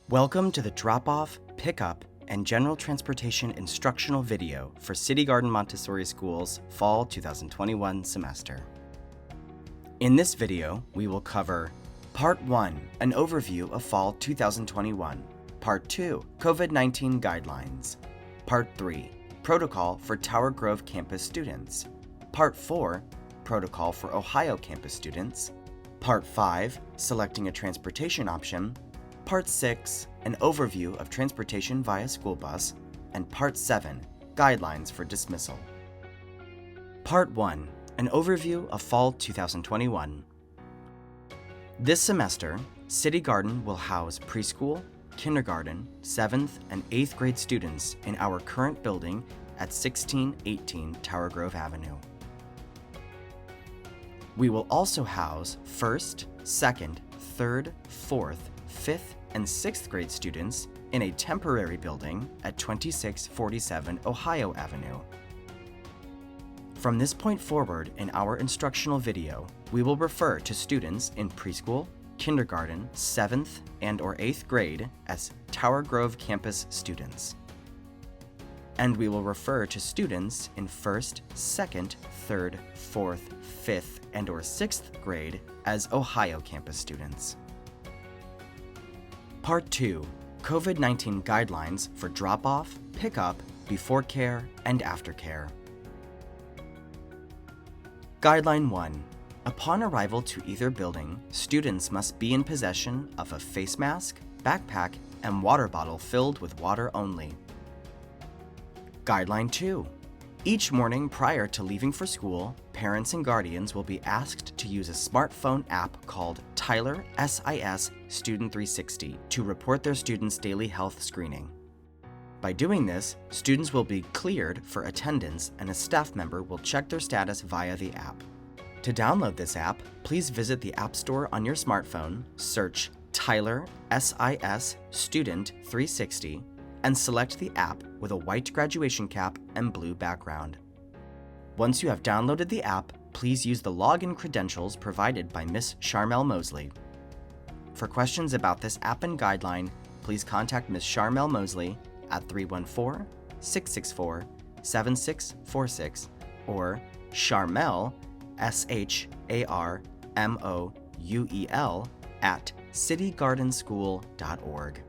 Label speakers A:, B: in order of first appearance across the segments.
A: Welcome to the drop-off, pickup, and general transportation instructional video for City Garden Montessori School's Fall 2021 semester. In this video, we will cover Part 1, an overview of Fall 2021, Part 2, COVID-19 guidelines, Part 3, protocol for Tower Grove campus students, Part 4, protocol for Ohio campus students, Part 5, selecting a transportation option, Part 6, an overview of transportation via school bus, and Part 7, guidelines for dismissal. Part 1, an overview of Fall 2021. This semester, City Garden will house preschool, kindergarten, 7th, and 8th grade students in our current building at 1618 Tower Grove Avenue. We will also house 1st, 2nd, 3rd, 4th, 5th, and 6th grade students in a temporary building at 2647 Ohio Avenue. From this point forward in our instructional video, we will refer to students in preschool, kindergarten, 7th, and/or 8th grade as Tower Grove campus students. And we will refer to students in 1st, 2nd, 3rd, 4th, 5th, and/or 6th grade as Ohio campus students. Part 2, COVID-19 guidelines for drop-off, pickup, before care, and after care. Guideline 1. Upon arrival to either building, students must be in possession of a face mask, backpack, and water bottle filled with water only. Guideline 2. Each morning prior to leaving for school, parents and guardians will be asked to use a smartphone app called Tyler SIS Student 360 to report their students' daily health screening. By doing this, students will be cleared for attendance and a staff member will check their status via the app. To download this app, please visit the App Store on your smartphone, search Tyler SIS Student 360, and select the app with a white graduation cap and blue background. Once you have downloaded the app, please use the login credentials provided by Ms. Charmel Mosley. For questions about this app and guideline, please contact Ms. Charmel Mosley at 314-664-7646 or Charmel, SHARMOUEL, at citygardenschool.org.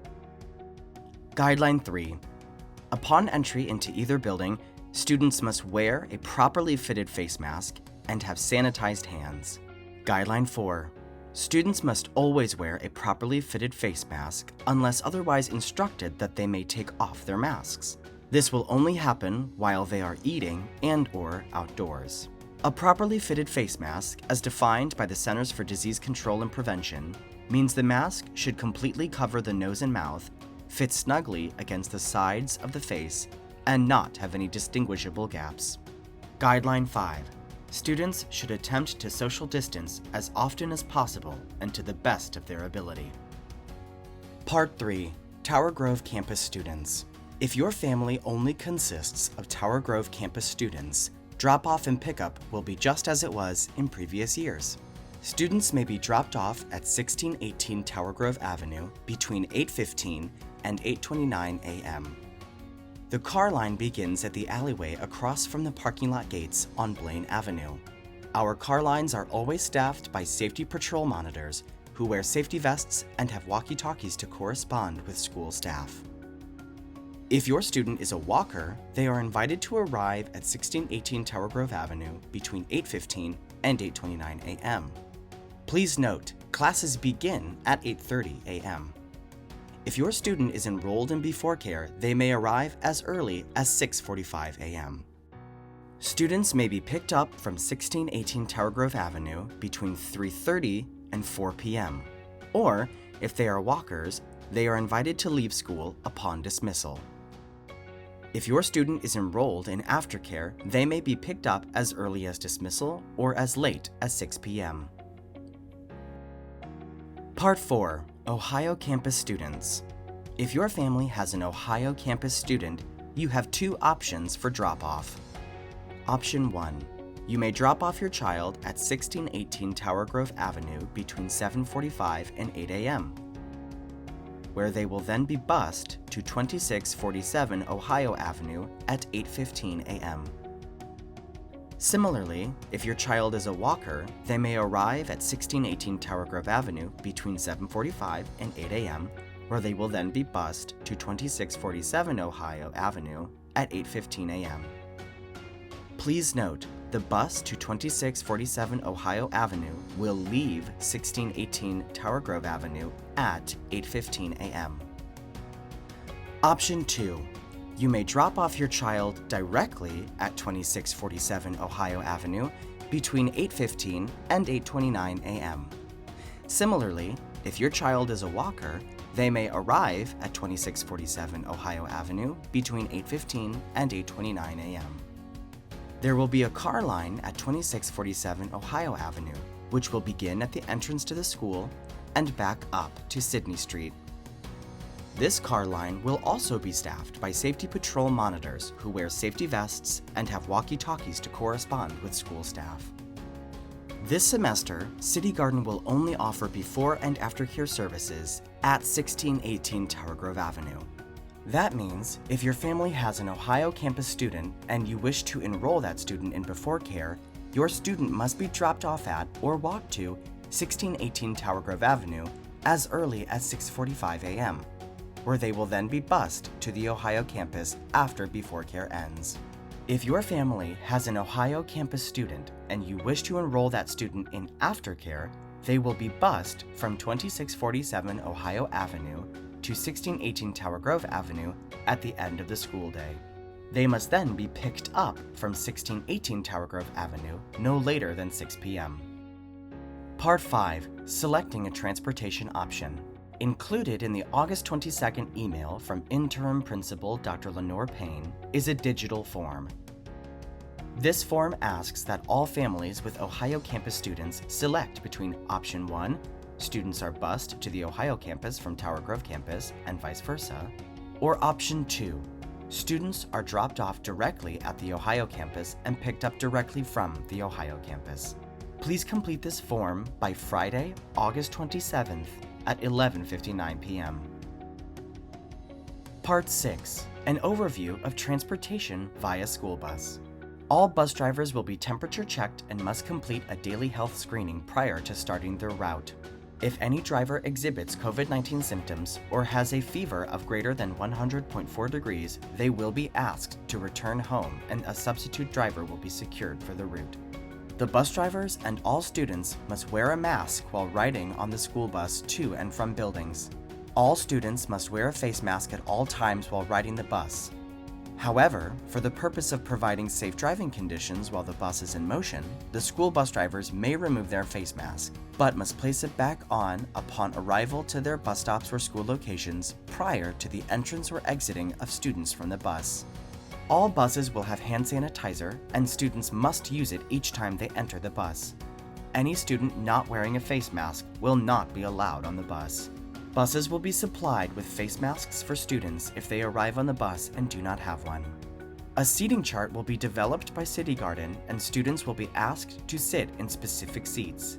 A: Guideline 3. Upon entry into either building, students must wear a properly fitted face mask and have sanitized hands. Guideline 4. Students must always wear a properly fitted face mask unless otherwise instructed that they may take off their masks. This will only happen while they are eating and/or outdoors. A properly fitted face mask, as defined by the Centers for Disease Control and Prevention, means the mask should completely cover the nose and mouth, fit snugly against the sides of the face, and not have any distinguishable gaps. Guideline 5. Students should attempt to social distance as often as possible and to the best of their ability. Part 3, Tower Grove campus students. If your family only consists of Tower Grove campus students, drop-off and pickup will be just as it was in previous years. Students may be dropped off at 1618 Tower Grove Avenue between 8:15 and 8:29 a.m. The car line begins at the alleyway across from the parking lot gates on Blaine Avenue. Our car lines are always staffed by safety patrol monitors who wear safety vests and have walkie-talkies to correspond with school staff. If your student is a walker, they are invited to arrive at 1618 Tower Grove Avenue between 8:15 and 8:29 a.m. Please note, classes begin at 8:30 a.m. If your student is enrolled in before care, they may arrive as early as 6:45 a.m. Students may be picked up from 1618 Tower Grove Avenue between 3:30 and 4 p.m. Or, if they are walkers, they are invited to leave school upon dismissal. If your student is enrolled in aftercare, they may be picked up as early as dismissal or as late as 6 p.m. Part 4, Ohio campus students. If your family has an Ohio campus student, you have two options for drop-off. Option 1. You may drop off your child at 1618 Tower Grove Avenue between 7:45 and 8 a.m. where they will then be bused to 2647 Ohio Avenue at 8:15 a.m. Similarly, if your child is a walker, they may arrive at 1618 Tower Grove Avenue between 7:45 and 8 a.m., where they will then be bused to 2647 Ohio Avenue at 8:15 a.m. Please note, the bus to 2647 Ohio Avenue will leave 1618 Tower Grove Avenue at 8:15 a.m. Option 2. You may drop off your child directly at 2647 Ohio Avenue between 8:15 and 8:29 a.m. Similarly, if your child is a walker, they may arrive at 2647 Ohio Avenue between 8:15 and 8:29 a.m. There will be a car line at 2647 Ohio Avenue, which will begin at the entrance to the school and back up to Sydney Street. This car line will also be staffed by safety patrol monitors who wear safety vests and have walkie-talkies to correspond with school staff. This semester, City Garden will only offer before and after care services at 1618 Tower Grove Avenue. That means if your family has an Ohio campus student and you wish to enroll that student in before care, your student must be dropped off at or walked to 1618 Tower Grove Avenue as early as 6:45 a.m., where they will then be bused to the Ohio campus after before care ends. If your family has an Ohio campus student and you wish to enroll that student in aftercare, they will be bused from 2647 Ohio Avenue to 1618 Tower Grove Avenue at the end of the school day. They must then be picked up from 1618 Tower Grove Avenue no later than 6 p.m. Part 5. Selecting a transportation option. Included in the August 22nd email from Interim Principal Dr. Lenore Payne is a digital form. This form asks that all families with Ohio campus students select between Option 1, students are bused to the Ohio campus from Tower Grove campus and vice versa, or Option 2, students are dropped off directly at the Ohio campus and picked up directly from the Ohio campus. Please complete this form by Friday, August 27th at 11:59 p.m. Part 6. An overview of transportation via school bus. All bus drivers will be temperature checked and must complete a daily health screening prior to starting their route. If any driver exhibits COVID-19 symptoms or has a fever of greater than 100.4 degrees, they will be asked to return home and a substitute driver will be secured for the route. The bus drivers and all students must wear a mask while riding on the school bus to and from buildings. All students must wear a face mask at all times while riding the bus. However, for the purpose of providing safe driving conditions while the bus is in motion, the school bus drivers may remove their face mask, but must place it back on upon arrival to their bus stops or school locations prior to the entrance or exiting of students from the bus. All buses will have hand sanitizer, and students must use it each time they enter the bus. Any student not wearing a face mask will not be allowed on the bus. Buses will be supplied with face masks for students if they arrive on the bus and do not have one. A seating chart will be developed by City Garden, and students will be asked to sit in specific seats.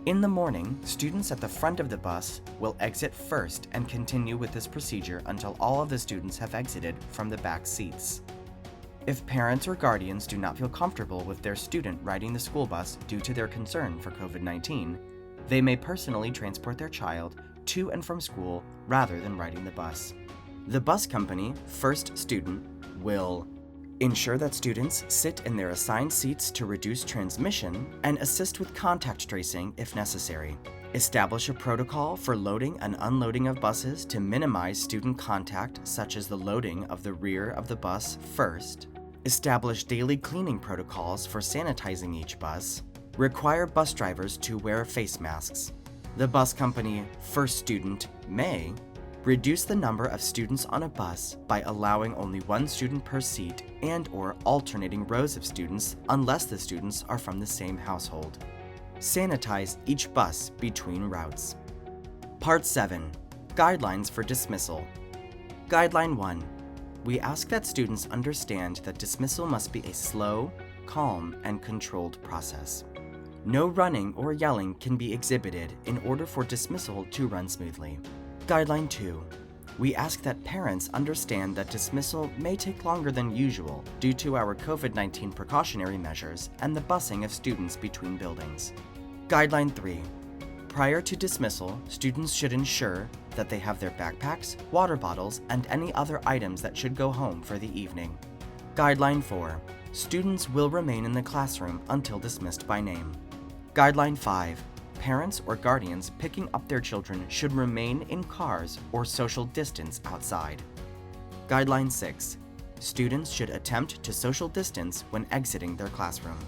A: In the morning, students at the front of the bus will exit first and continue with this procedure until all of the students have exited from the back seats. If parents or guardians do not feel comfortable with their student riding the school bus due to their concern for COVID-19, they may personally transport their child to and from school rather than riding the bus. The bus company, First Student, will ensure that students sit in their assigned seats to reduce transmission and assist with contact tracing if necessary. Establish a protocol for loading and unloading of buses to minimize student contact, such as the loading of the rear of the bus first. Establish daily cleaning protocols for sanitizing each bus. Require bus drivers to wear face masks. The bus company, First Student, may reduce the number of students on a bus by allowing only one student per seat and/or alternating rows of students unless the students are from the same household. Sanitize each bus between routes. Part 7. Guidelines for dismissal. Guideline 1. We ask that students understand that dismissal must be a slow, calm, and controlled process. No running or yelling can be exhibited in order for dismissal to run smoothly. Guideline 2. We ask that parents understand that dismissal may take longer than usual due to our COVID-19 precautionary measures and the busing of students between buildings. Guideline 3. Prior to dismissal, students should ensure that they have their backpacks, water bottles, and any other items that should go home for the evening. Guideline 4. Students will remain in the classroom until dismissed by name. Guideline 5. Parents or guardians picking up their children should remain in cars or social distance outside. Guideline 6. Students should attempt to social distance when exiting their classroom.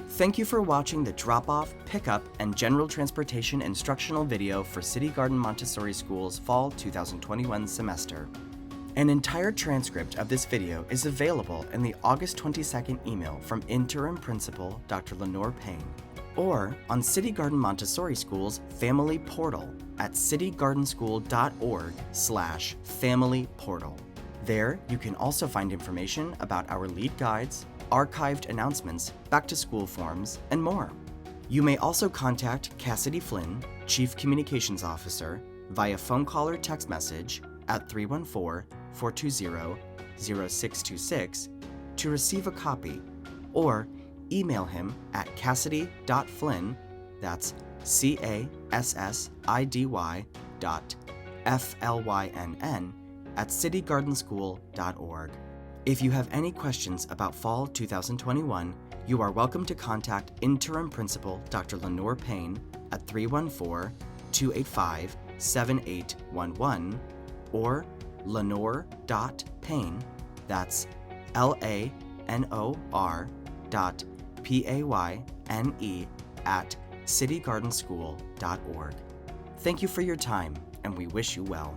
A: Thank you for watching the drop-off, pickup, and general transportation instructional video for City Garden Montessori School's Fall 2021 semester. An entire transcript of this video is available in the August 22nd email from Interim Principal Dr. Lenore Payne, or on City Garden Montessori School's Family Portal at citygardenschool.org/family portal. There, you can also find information about our lead guides, archived announcements, back-to-school forms, and more. You may also contact Cassidy Flynn, Chief Communications Officer, via phone call or text message at 314-420-0626 to receive a copy, or email him at cassidy.flynn, that's CASSIDY.FLYNN at citygardenschool.org. If you have any questions about Fall 2021, you are welcome to contact Interim Principal Dr. Lenore Payne at 314-285-7811 or lenore.payne, that's LANOR.PAYNE at citygardenschool.org. Thank you for your time, and we wish you well.